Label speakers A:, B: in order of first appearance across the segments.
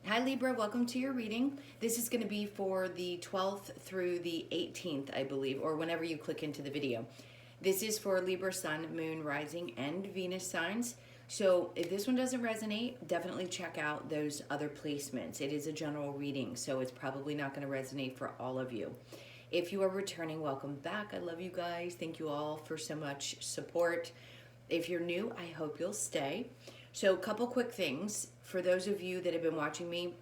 A: Hi Libra, welcome to your reading. This is going to be for the 12th through the 18th, I believe, or whenever you click into the video. This is for Libra, Sun, Moon, Rising, and Venus signs. So if this one doesn't resonate, definitely check out those other placements. It is a general reading, so it's probably not going to resonate for all of you. If you are returning, welcome back. I love you guys. Thank you all for so much support. If you're new, I hope you'll stay. So a couple quick things. For those of you that have been watching me,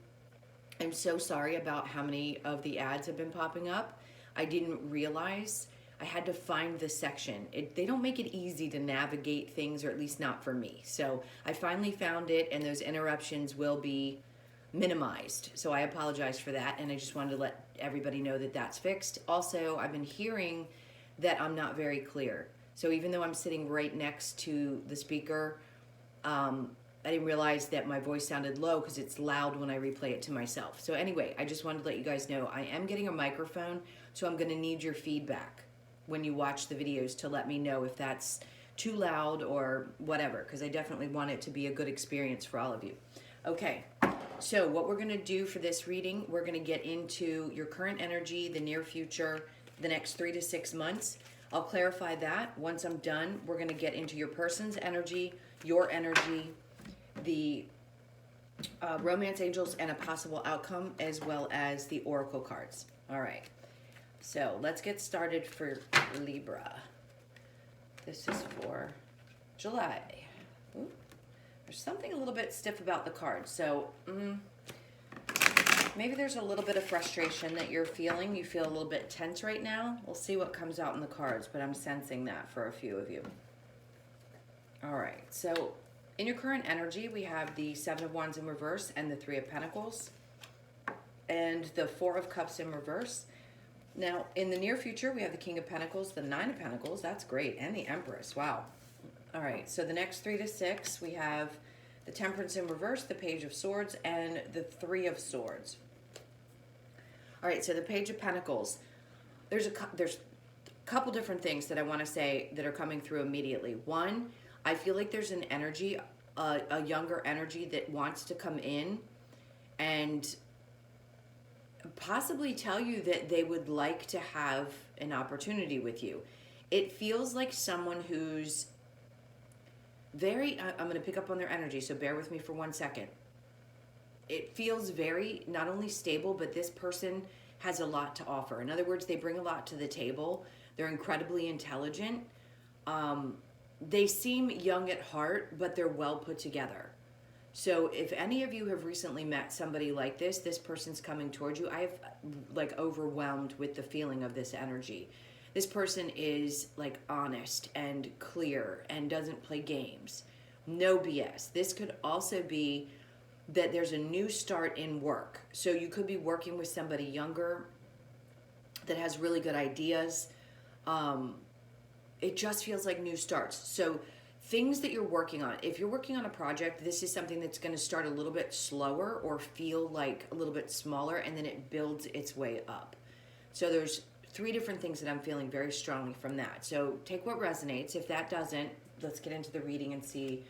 A: I'm so sorry about how many of the ads have been popping up. I didn't realize. I had to find the section. They don't make it easy to navigate things, or at least not for me. So I finally found it, and those interruptions will be minimized. So I apologize for that, and I just wanted to let everybody know that that's fixed. Also, I've been hearing that I'm not very clear. So even though I'm sitting right next to the speaker, I didn't realize that my voice sounded low because it's loud when I replay it to myself. So anyway, I just wanted to let you guys know I am getting a microphone, so I'm going to need your feedback when you watch the videos to let me know if that's too loud or whatever, because I definitely want it to be a good experience for all of you. Okay, so what we're going to do for this reading, we're going to get into your current energy, the near future, the next 3 to 6 months. I'll clarify that. Once I'm done, we're going to get into your person's energy, your energy, the romance angels and a possible outcome, as well as the oracle cards. All right, so let's get started for Libra. This is for July. Ooh, there's something a little bit stiff about the cards, so maybe there's a little bit of frustration that you're feeling. You feel a little bit tense right now. We'll see what comes out in the cards, but I'm sensing that for a few of you. All right, so in your current energy, we have the Seven of Wands in reverse and the Three of Pentacles and the Four of Cups in reverse. Now, in the near future, we have the King of Pentacles, the Nine of Pentacles, that's great, and the Empress, wow. All right, so the next 3 to 6, we have the Temperance in reverse, the Page of Swords, and the Three of Swords. All right, so the Page of Pentacles, there's a couple different things that I want to say that are coming through immediately. One, I feel like there's an energy, a younger energy that wants to come in and possibly tell you that they would like to have an opportunity with you. It feels like someone who's very, I'm going to pick up on their energy, so bear with me for 1 second. It feels very, not only stable, but this person has a lot to offer. In other words, they bring a lot to the table. They're incredibly intelligent. They seem young at heart, but they're well put together. So if any of you have recently met somebody like this person's coming towards you. I've like overwhelmed with the feeling of this energy. This person is like honest and clear and doesn't play games. No BS. This could also be that there's a new start in work. So you could be working with somebody younger that has really good ideas. It just feels like new starts. So things that you're working on, if you're working on a project, this is something that's going to start a little bit slower or feel like a little bit smaller, and then it builds its way up. So there's 3 different things that I'm feeling very strongly from that. So take what resonates. If that doesn't, let's get into the reading and see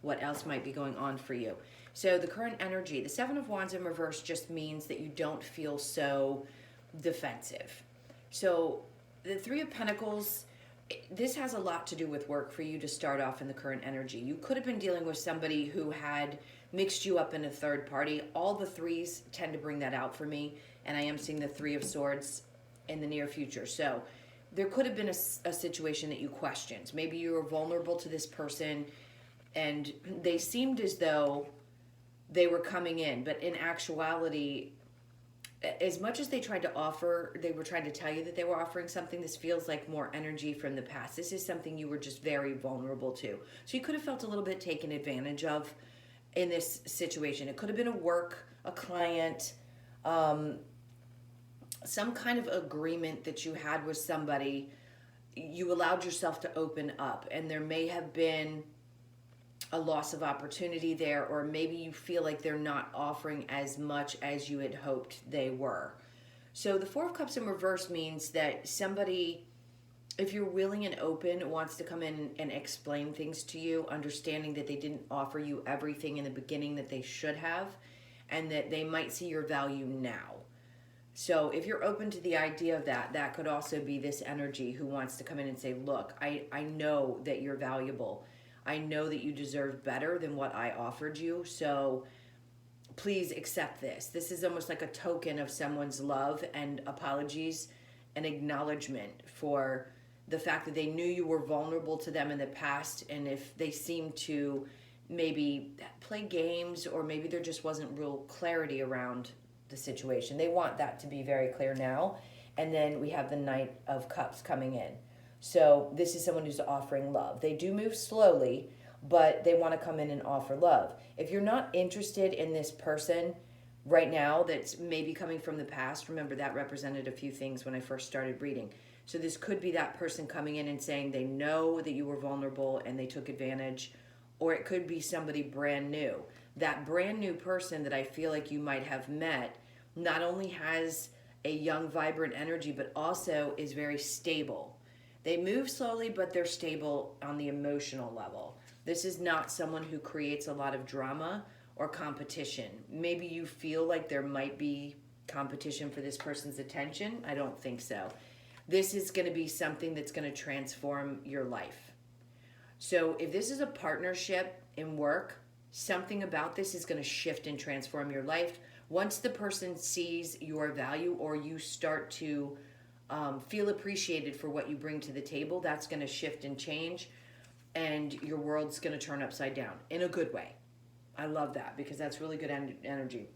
A: what else might be going on for you. So the current energy, the Seven of Wands in reverse just means that you don't feel so defensive. So the Three of Pentacles, this has a lot to do with work for you to start off in the current energy. You could have been dealing with somebody who had mixed you up in a third party. All the threes tend to bring that out for me, and I am seeing the Three of Swords in the near future. So there could have been a situation that you questioned. Maybe you were vulnerable to this person, and they seemed as though they were coming in, but in actuality, as much as they tried to offer, they were trying to tell you that they were offering something. This feels like more energy from the past. This is something you were just very vulnerable to. So you could have felt a little bit taken advantage of in this situation. It could have been a work, a client, some kind of agreement that you had with somebody. You allowed yourself to open up, and there may have been a loss of opportunity there, or maybe you feel like they're not offering as much as you had hoped they were. So the Four of Cups in reverse means that somebody, if you're willing and open, wants to come in and explain things to you, understanding that they didn't offer you everything in the beginning that they should have, and that they might see your value now. So if you're open to the idea of that, that could also be this energy who wants to come in and say, look, I know that you're valuable. I know that you deserve better than what I offered you. So please accept this. This is almost like a token of someone's love and apologies and acknowledgement for the fact that they knew you were vulnerable to them in the past. And if they seem to maybe play games, or maybe there just wasn't real clarity around the situation, they want that to be very clear now. And then we have the Knight of Cups coming in. So this is someone who's offering love. They do move slowly, but they want to come in and offer love. If you're not interested in this person right now that's maybe coming from the past, remember that represented a few things when I first started reading. So this could be that person coming in and saying they know that you were vulnerable and they took advantage, or it could be somebody brand new. That brand new person that I feel like you might have met not only has a young, vibrant energy, but also is very stable. They move slowly, but they're stable on the emotional level. This is not someone who creates a lot of drama or competition. Maybe you feel like there might be competition for this person's attention. I don't think so. This is going to be something that's going to transform your life. So if this is a partnership in work, something about this is going to shift and transform your life. Once the person sees your value, or you start to feel appreciated for what you bring to the table, that's going to shift and change, and your world's going to turn upside down in a good way. I love that, because that's really good energy.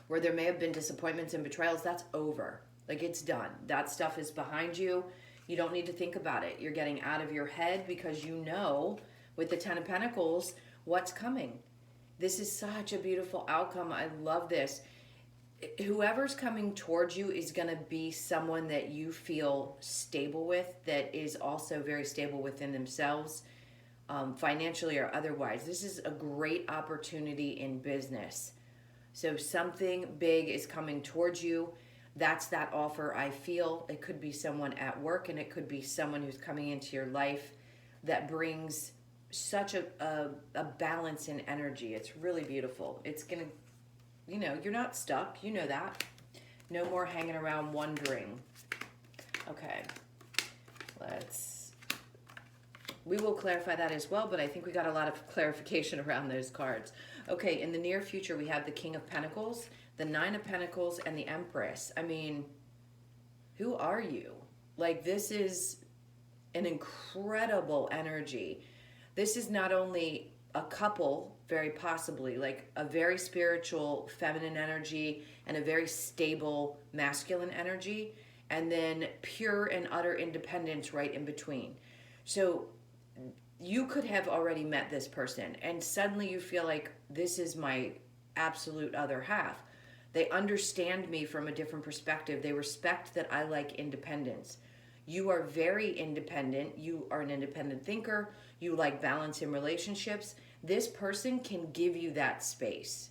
A: Where there may have been disappointments and betrayals, that's over. Like, it's done. That stuff is behind you. You don't need to think about it. You're getting out of your head, because you know with the Ten of Pentacles what's coming. This is such a beautiful outcome. I love this. Whoever's coming towards you is going to be someone that you feel stable with, that is also very stable within themselves, financially or otherwise. This is a great opportunity in business. So something big is coming towards you. That's that offer I feel. It could be someone at work, and it could be someone who's coming into your life that brings such a balance in energy. It's really beautiful. It's going to, you're not stuck. You know that. No more hanging around wondering. Okay. We will clarify that as well, but I think we got a lot of clarification around those cards. Okay, in the near future, we have the King of Pentacles, the Nine of Pentacles, and the Empress. I mean, who are you? Like, this is an incredible energy. This is not only a couple, very possibly, like a very spiritual feminine energy and a very stable masculine energy, and then pure and utter independence right in between. So you could have already met this person, and suddenly you feel like, this is my absolute other half. They understand me from a different perspective. They respect that I like independence. You are very independent. You are an independent thinker. You like balance in relationships. This person can give you that space.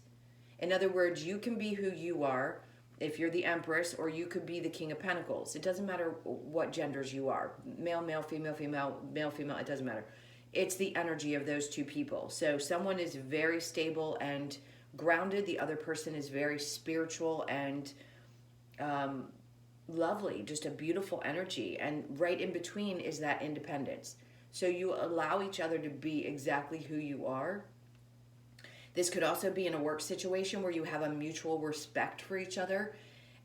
A: In other words, you can be who you are if you're the Empress, or you could be the King of Pentacles. It doesn't matter what genders you are. Male, male, female, female, male, female, it doesn't matter. It's the energy of those two people. So someone is very stable and grounded. The other person is very spiritual and lovely, just a beautiful energy. And right in between is that independence. So you allow each other to be exactly who you are. This could also be in a work situation where you have a mutual respect for each other,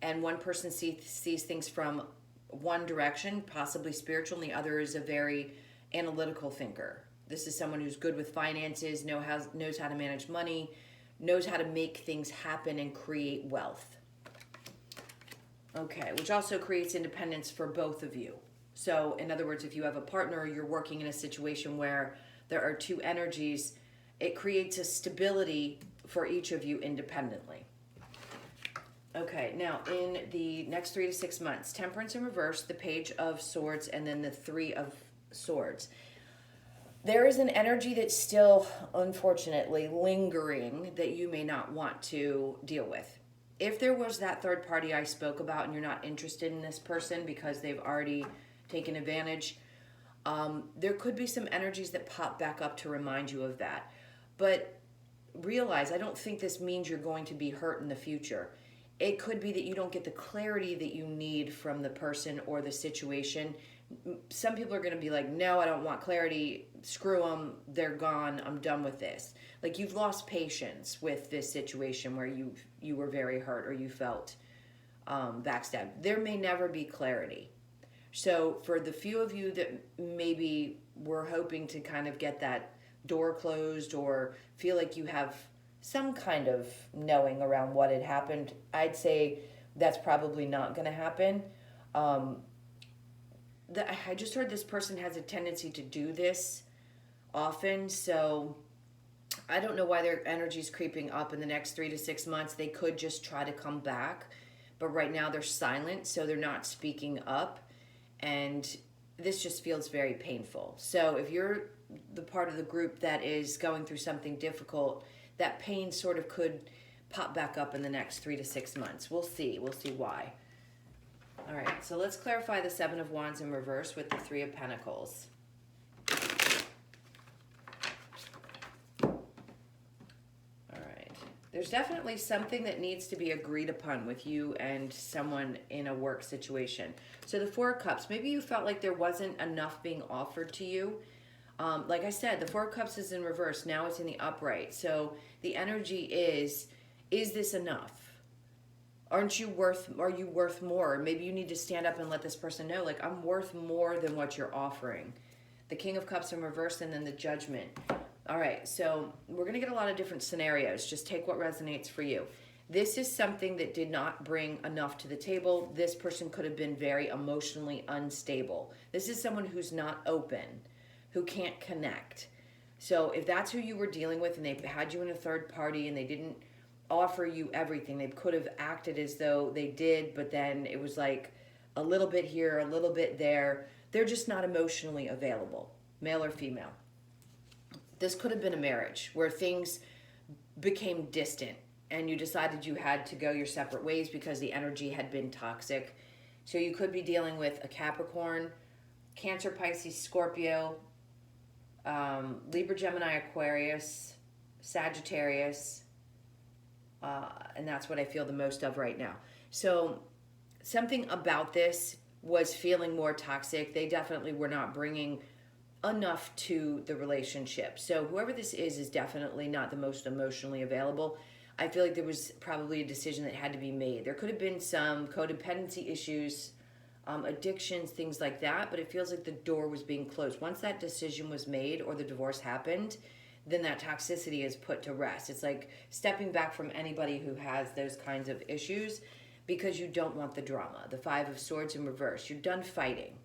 A: and one person sees things from one direction, possibly spiritual, and the other is a very analytical thinker. This is someone who's good with finances, knows how to manage money, knows how to make things happen and create wealth. Okay, which also creates independence for both of you. So, in other words, if you have a partner, you're working in a situation where there are two energies, it creates a stability for each of you independently. Okay, now in the next 3 to 6 months, Temperance in reverse, the Page of Swords, and then the Three of Swords. There is an energy that's still, unfortunately, lingering that you may not want to deal with. If there was that third party I spoke about and you're not interested in this person because they've already taken advantage, there could be some energies that pop back up to remind you of that. But realize, I don't think this means you're going to be hurt in the future. It could be that you don't get the clarity that you need from the person or the situation. Some people are going to be like, no, I don't want clarity. Screw them. They're gone. I'm done with this. Like, you've lost patience with this situation where you were very hurt or you felt backstabbed. There may never be clarity. So for the few of you that maybe were hoping to kind of get that door closed or feel like you have some kind of knowing around what had happened, I'd say that's probably not going to happen. I just heard this person has a tendency to do this often, so I don't know why their energy is creeping up in the next 3 to 6 months. They could just try to come back, but right now they're silent, so they're not speaking up, and this just feels very painful. So if you're the part of the group that is going through something difficult, that pain sort of could pop back up in the next 3 to 6 months. We'll see why. All right, so let's clarify the Seven of Wands in reverse with the Three of Pentacles. There's definitely something that needs to be agreed upon with you and someone in a work situation. So the Four of Cups, maybe you felt like there wasn't enough being offered to you. Like I said, the Four of Cups is in reverse. Now it's in the upright. So the energy is this enough? Are you worth more? Maybe you need to stand up and let this person know, like, I'm worth more than what you're offering. The King of Cups in reverse, and then the Judgment. All right, so we're going to get a lot of different scenarios. Just take what resonates for you. This is something that did not bring enough to the table. This person could have been very emotionally unstable. This is someone who's not open, who can't connect. So if that's who you were dealing with and they had you in a third party and they didn't offer you everything, they could have acted as though they did, but then it was like a little bit here, a little bit there. They're just not emotionally available, male or female. This could have been a marriage where things became distant and you decided you had to go your separate ways because the energy had been toxic. So you could be dealing with a Capricorn, Cancer, Pisces, Scorpio, Libra, Gemini, Aquarius, Sagittarius, and that's what I feel the most of right now. So something about this was feeling more toxic. They definitely were not bringing enough to the relationship. So whoever this is definitely not the most emotionally available. I feel like there was probably a decision that had to be made. There could have been some codependency issues, addictions, things like that, but it feels like the door was being closed. Once that decision was made or the divorce happened, then that toxicity is put to rest. It's like stepping back from anybody who has those kinds of issues because you don't want the drama. The Five of Swords in reverse. You're done fighting.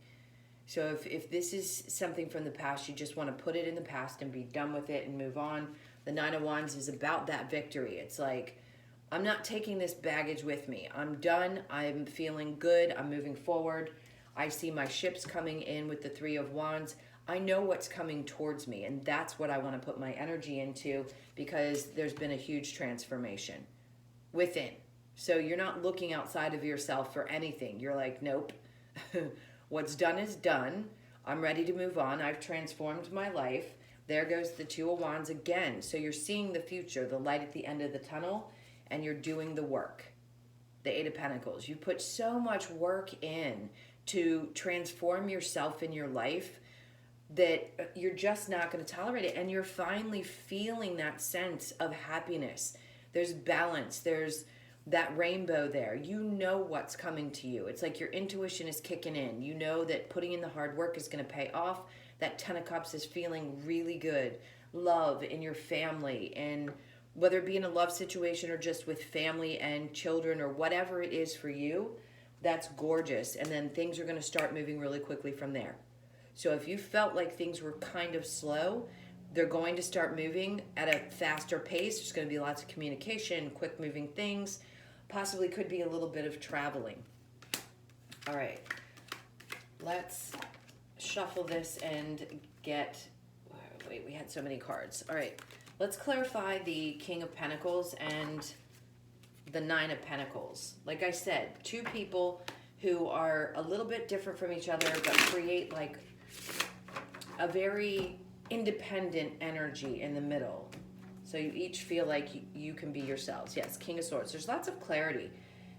A: So if this is something from the past, you just want to put it in the past and be done with it and move on. The Nine of Wands is about that victory. It's like, I'm not taking this baggage with me. I'm done. I'm feeling good. I'm moving forward. I see my ships coming in with the Three of Wands. I know what's coming towards me, and that's what I want to put my energy into because there's been a huge transformation within. So you're not looking outside of yourself for anything. You're like, nope. What's done is done. I'm ready to move on. I've transformed my life. There goes the Two of Wands again. So you're seeing the future, the light at the end of the tunnel, and you're doing the work. The Eight of Pentacles. You put so much work in to transform yourself in your life that you're just not going to tolerate it. And you're finally feeling that sense of happiness. There's balance. There's that rainbow there. You know what's coming to you. It's like your intuition is kicking in. You know that putting in the hard work is going to pay off. That Ten of Cups is feeling really good. Love in your family, and whether it be in a love situation or just with family and children or whatever it is for you, that's gorgeous. And then things are going to start moving really quickly from there. So if you felt like things were kind of slow, they're going to start moving at a faster pace. There's going to be lots of communication, quick moving things. Possibly could be a little bit of traveling. All right, let's shuffle this and get, wait, we had so many cards. All right, let's clarify the King of Pentacles and the Nine of Pentacles. Like I said, two people who are a little bit different from each other, but create like a very independent energy in the middle. So you each feel like you can be yourselves. Yes, King of Swords. There's lots of clarity.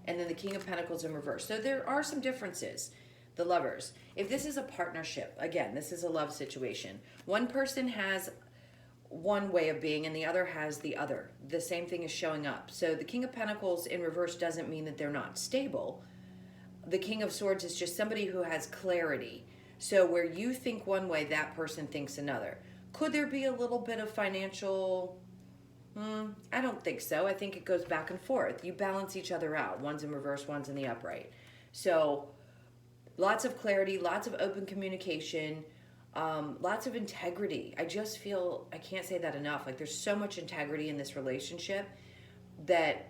A: And then the King of Pentacles in reverse. So there are some differences. The Lovers. If this is a partnership, again, this is a love situation. One person has one way of being and the other has the other. The same thing is showing up. So the King of Pentacles in reverse doesn't mean that they're not stable. The King of Swords is just somebody who has clarity. So where you think one way, that person thinks another. Could there be a little bit of financial... I don't think so. I think it goes back and forth. You balance each other out. One's in reverse, one's in the upright. So lots of clarity, lots of open communication, lots of integrity. I just feel, I can't say that enough. Like there's so much integrity in this relationship that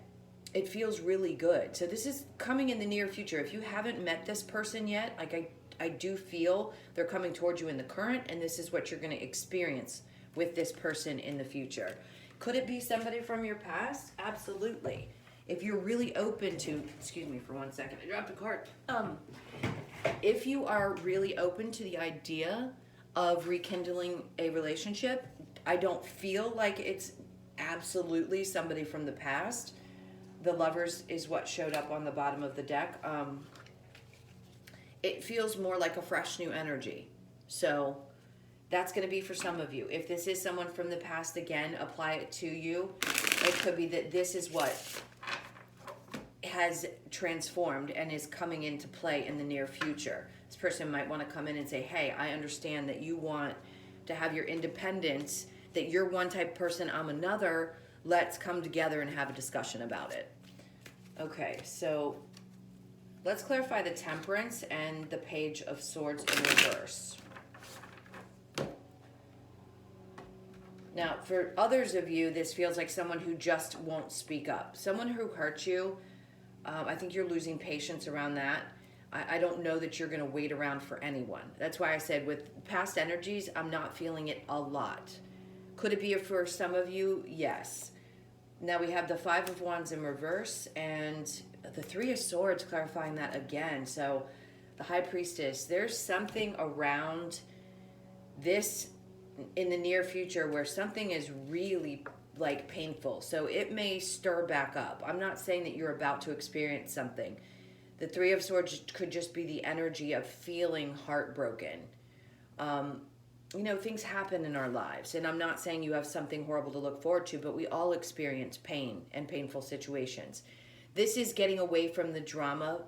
A: it feels really good. So this is coming in the near future. If you haven't met this person yet, like I do feel they're coming towards you in the current, and this is what you're going to experience with this person in the future. Could it be somebody from your past? Absolutely. If you're really open to, excuse me for 1 second, I dropped a card. If you are really open to the idea of rekindling a relationship, I don't feel like it's absolutely somebody from the past. The Lovers is what showed up on the bottom of the deck. It feels more like a fresh new energy. So that's going to be for some of you. If this is someone from the past, again, apply it to you. It could be that this is what has transformed and is coming into play in the near future. This person might want to come in and say, hey, I understand that you want to have your independence, that you're one type of person, I'm another. Let's come together and have a discussion about it. Okay, so let's clarify the Temperance and the Page of Swords in reverse. Now, for others of you, this feels like someone who just won't speak up. Someone who hurt you, I think you're losing patience around that. I don't know that you're going to wait around for anyone. That's why I said with past energies, I'm not feeling it a lot. Could it be for some of you? Yes. Now we have the Five of Wands in reverse and the Three of Swords clarifying that again. So the High Priestess, there's something around this in the near future where something is really like painful. So it may stir back up. I'm not saying that you're about to experience something. The Three of Swords could just be the energy of feeling heartbroken. You know, things happen in our lives, and I'm not saying you have something horrible to look forward to, but we all experience pain and painful situations. This is getting away from the drama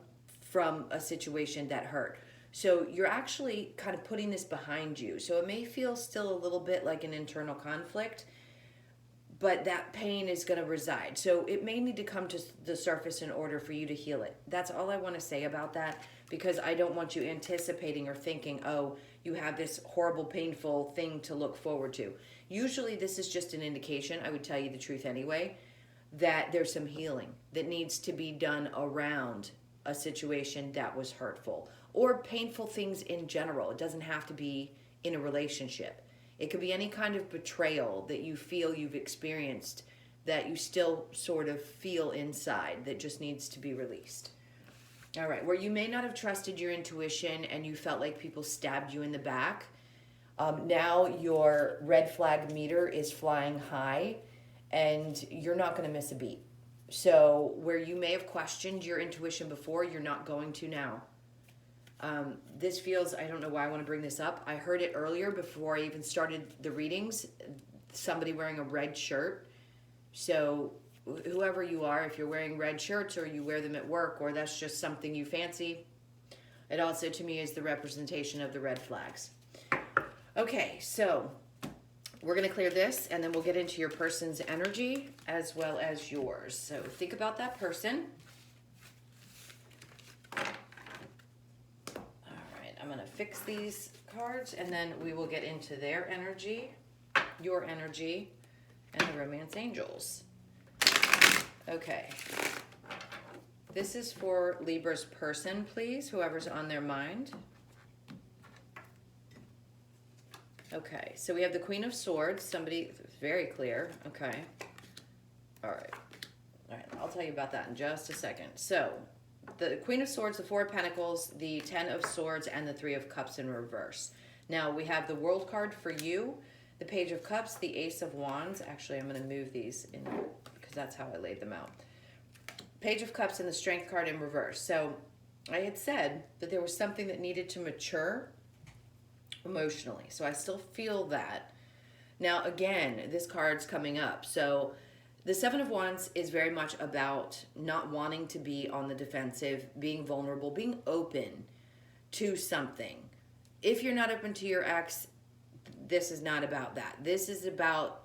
A: from a situation that hurt. So you're actually kind of putting this behind you. So it may feel still a little bit like an internal conflict, but that pain is going to reside. So it may need to come to the surface in order for you to heal it. That's all I want to say about that, because I don't want you anticipating or thinking, oh, you have this horrible, painful thing to look forward to. Usually this is just an indication, I would tell you the truth anyway, that there's some healing that needs to be done around a situation that was hurtful or painful things in general. It doesn't have to be in a relationship. It could be any kind of betrayal that you feel you've experienced that you still sort of feel inside that just needs to be released. All right, where you may not have trusted your intuition and you felt like people stabbed you in the back, now your red flag meter is flying high and you're not going to miss a beat. So where you may have questioned your intuition before, you're not going to now. This feels, I don't know why I want to bring this up. I heard it earlier before I even started the readings, somebody wearing a red shirt. So whoever you are, if you're wearing red shirts or you wear them at work or that's just something you fancy, it also to me is the representation of the red flags. Okay, so we're going to clear this and then we'll get into your person's energy as well as yours. So think about that person. I'm going to fix these cards and then we will get into their energy, your energy, and the romance angels. Okay. This is for Libra's person, please, whoever's on their mind. Okay, so we have the Queen of Swords, somebody very clear. Okay. All right. All right, I'll tell you about that in just a second. So, the Queen of Swords, the Four of Pentacles, the Ten of Swords, and the Three of Cups in reverse. Now, we have the World card for you. the Page of Cups, the Ace of Wands. Actually, I'm going to move these in because that's how I laid them out. Page of Cups and the Strength card in reverse. So I had said that there was something that needed to mature emotionally. So I still feel that. Now, again, this card's coming up. So the Seven of Wands is very much about not wanting to be on the defensive, being vulnerable, being open to something. If you're not open to your ex, this is not about that. This is about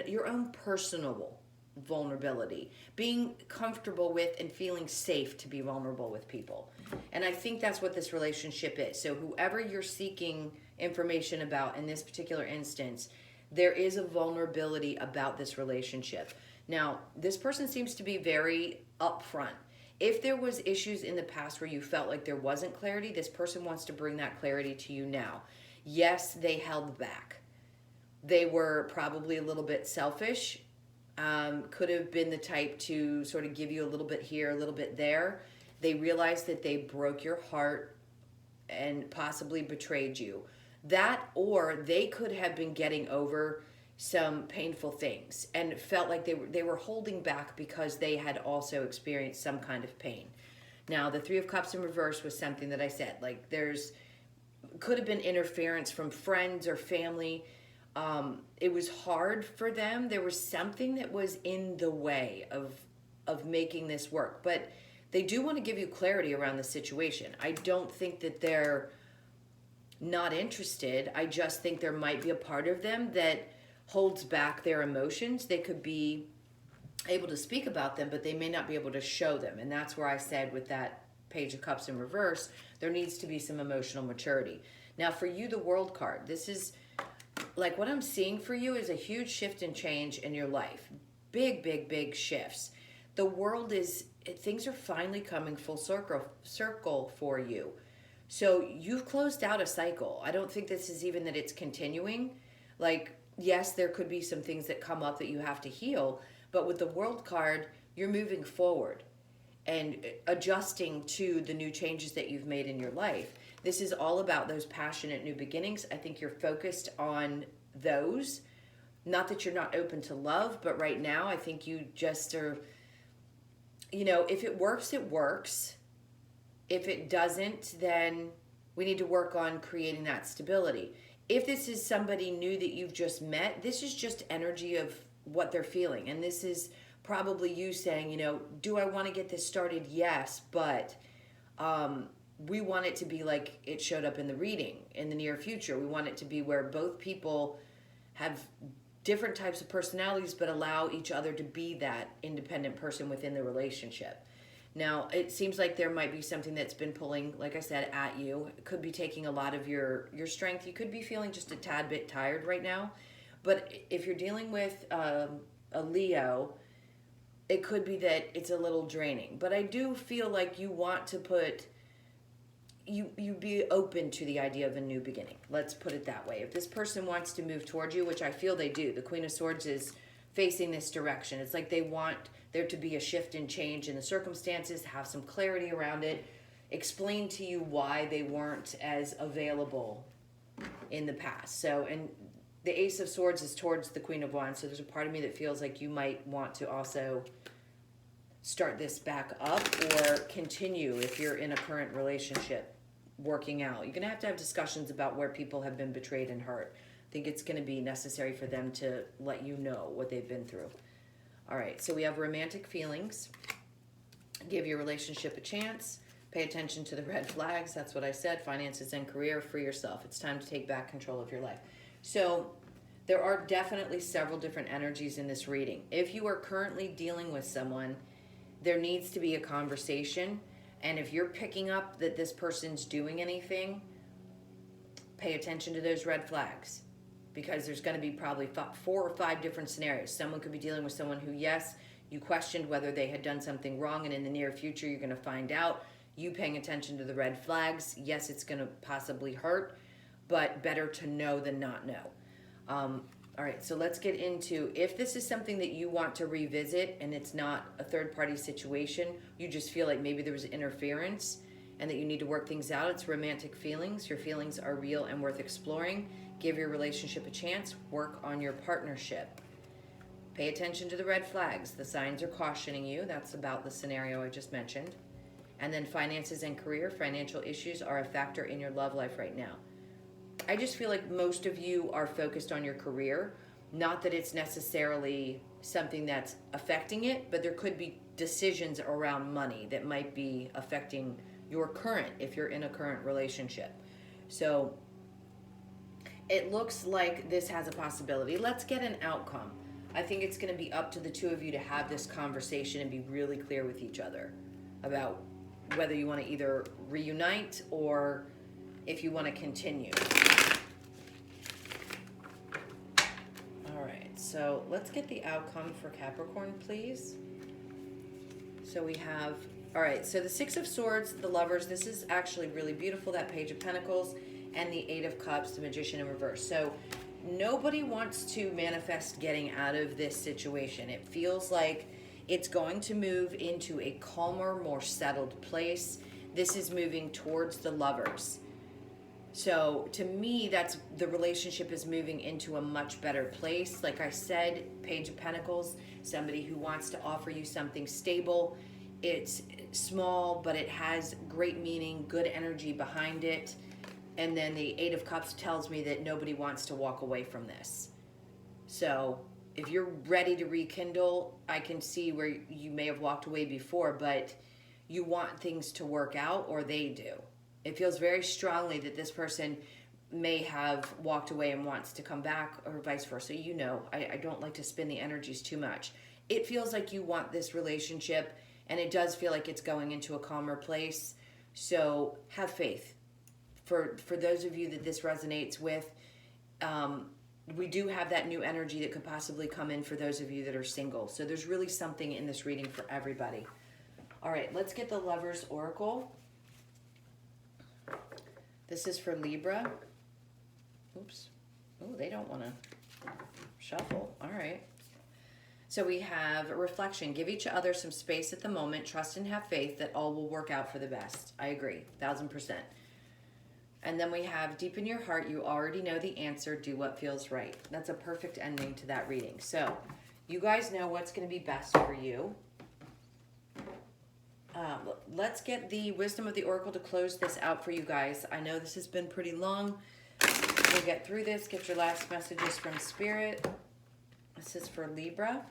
A: your own personal vulnerability, being comfortable with and feeling safe to be vulnerable with people. And I think that's what this relationship is. So whoever you're seeking information about in this particular instance, there is a vulnerability about this relationship. Now, this person seems to be very upfront. If there was issues in the past where you felt like there wasn't clarity, this person wants to bring that clarity to you now. Yes, they held back. They were probably a little bit selfish. Could have been the type to sort of give you a little bit here, a little bit there. They realized that they broke your heart and possibly betrayed you. That, or they could have been getting over some painful things and felt like they were holding back because they had also experienced some kind of pain. Now, the Three of Cups in reverse was something that I said, like could have been interference from friends or family. It was hard for them. There was something that was in the way of making this work, but they do want to give you clarity around the situation. I don't think that they're not interested. I just think there might be a part of them that holds back their emotions. They could be able to speak about them, but they may not be able to show them. And that's where I said with that Page of Cups in reverse, there needs to be some emotional maturity. Now for you, the World card, this is like what I'm seeing for you is a huge shift and change in your life. Big, big, big shifts. The world things are finally coming full circle for you. So you've closed out a cycle. I don't think this is even that it's continuing. Like, yes, there could be some things that come up that you have to heal, but with the World card, you're moving forward and adjusting to the new changes that you've made in your life. This is all about those passionate new beginnings. I think you're focused on those. Not that you're not open to love, but right now I think you just are, if it works, it works. If it doesn't, then we need to work on creating that stability. If this is somebody new that you've just met, this is just energy of what they're feeling. And this is probably you saying, do I want to get this started? Yes, but we want it to be like it showed up in the reading in the near future. We want it to be where both people have different types of personalities, but allow each other to be that independent person within the relationship. Now, it seems like there might be something that's been pulling, like I said, at you. It could be taking a lot of your strength. You could be feeling just a tad bit tired right now. But if you're dealing with a Leo, it could be that it's a little draining. But I do feel like you want to you be open to the idea of a new beginning. Let's put it that way. If this person wants to move towards you, which I feel they do, the Queen of Swords is facing this direction. It's like they want there to be a shift and change in the circumstances, have some clarity around it, explain to you why they weren't as available in the past. So, and the Ace of Swords is towards the Queen of Wands, so there's a part of me that feels like you might want to also start this back up or continue if you're in a current relationship working out. You're going to have discussions about where people have been betrayed and hurt. I think it's going to be necessary for them to let you know what they've been through. All right, so we have romantic feelings. Give your relationship a chance. Pay attention to the red flags. That's what I said. Finances and career. Free yourself. It's time to take back control of your life. So there are definitely several different energies in this reading. If you are currently dealing with someone, there needs to be a conversation. And if you're picking up that this person's doing anything, pay attention to those red flags. Because there's going to be probably 4 or 5 different scenarios. Someone could be dealing with someone who, yes, you questioned whether they had done something wrong, and in the near future you're going to find out. You paying attention to the red flags, yes, it's going to possibly hurt, but better to know than not know. All right, so let's get into, if this is something that you want to revisit and it's not a third-party situation, you just feel like maybe there was interference and that you need to work things out, it's romantic feelings. Your feelings are real and worth exploring. Give your relationship a chance. Work on your partnership. Pay attention to the red flags. The signs are cautioning you. That's about the scenario I just mentioned. And then finances and career. Financial issues are a factor in your love life right now. I just feel like most of you are focused on your career. Not that it's necessarily something that's affecting it, but there could be decisions around money that might be affecting your current, if you're in a current relationship. So it looks like this has a possibility. Let's get an outcome. I think it's going to be up to the two of you to have this conversation and be really clear with each other about whether you want to either reunite or if you want to continue. All right, so let's get the outcome for Capricorn, please. So we have, all right, so the Six of Swords, the Lovers, this is actually really beautiful, that Page of Pentacles, and the Eight of Cups, the Magician in reverse. So nobody wants to manifest getting out of this situation. It feels like it's going to move into a calmer, more settled place. This is moving towards the Lovers. So to me, that's the relationship is moving into a much better place. Like I said, Page of Pentacles, somebody who wants to offer you something stable. It's small, but it has great meaning, good energy behind it. And then the Eight of Cups tells me that nobody wants to walk away from this. So if you're ready to rekindle, I can see where you may have walked away before, but you want things to work out, or they do. It feels very strongly that this person may have walked away and wants to come back, or vice versa. You know, I don't like to spin the energies too much. It feels like you want this relationship, and it does feel like it's going into a calmer place. So have faith. For those of you that this resonates with, we do have that new energy that could possibly come in for those of you that are single. So there's really something in this reading for everybody. All right, let's get the Lovers Oracle. This is for Libra. Oops. Oh, they don't want to shuffle. All right. So we have a reflection. Give each other some space at the moment. Trust and have faith that all will work out for the best. I agree, 1000%. And then we have deep in your heart, you already know the answer. Do what feels right. That's a perfect ending to that reading. So you guys know what's going to be best for you. Let's get the wisdom of the Oracle to close this out for you guys. I know this has been pretty long. We'll get through this. Get your last messages from Spirit. This is for Libra.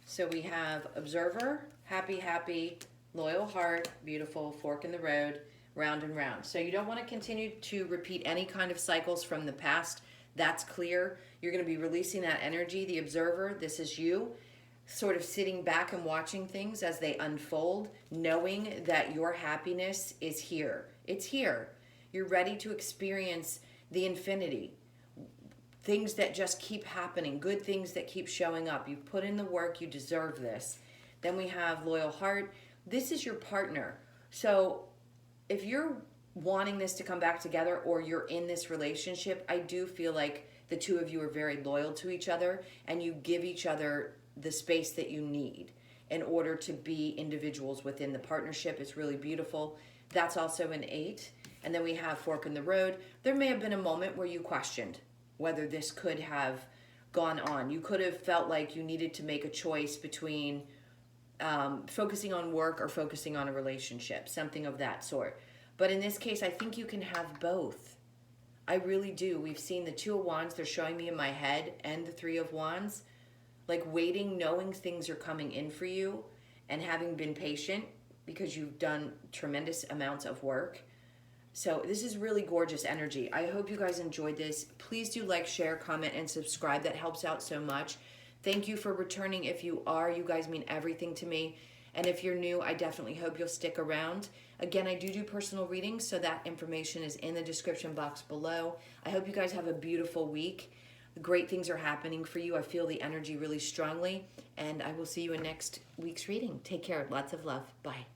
A: So we have Observer, happy, happy, loyal heart, beautiful, fork in the road, round and round. So you don't want to continue to repeat any kind of cycles from the past. That's clear. You're going to be releasing that energy. The Observer, this is you, sort of sitting back and watching things as they unfold, knowing that your happiness is here. It's here. You're ready to experience the infinity. Things that just keep happening, good things that keep showing up. You've put in the work, you deserve this. Then we have loyal heart. This is your partner. So if you're wanting this to come back together or you're in this relationship, I do feel like the two of you are very loyal to each other and you give each other the space that you need in order to be individuals within the partnership. It's really beautiful. That's also an 8. And then we have fork in the road. There may have been a moment where you questioned whether this could have gone on. You could have felt like you needed to make a choice between focusing on work or focusing on a relationship, something of that sort. But in this case, I think you can have both. I really do. We've seen the Two of Wands, they're showing me in my head, and the Three of Wands, like waiting, knowing things are coming in for you, and having been patient because you've done tremendous amounts of work. So this is really gorgeous energy. I hope you guys enjoyed this. Please do like, share, comment, and subscribe. That helps out so much. Thank you for returning if you are. You guys mean everything to me. And if you're new, I definitely hope you'll stick around. Again, I do personal readings, so that information is in the description box below. I hope you guys have a beautiful week. Great things are happening for you. I feel the energy really strongly. And I will see you in next week's reading. Take care. Lots of love. Bye.